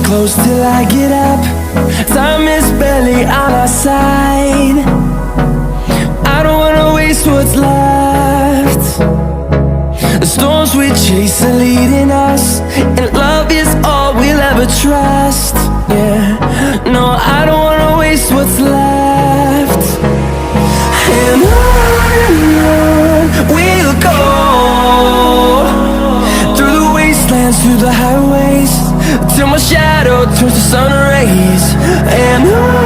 close till I get up. Time is barely on our side. I don't wanna waste what's left. The storms we chase are leading us, and love is all we'll ever trust. Yeah, no, I don't wanna waste what's left. And on we'll go, through the wastelands, through the highways, till my shadow turns to sun rays. And on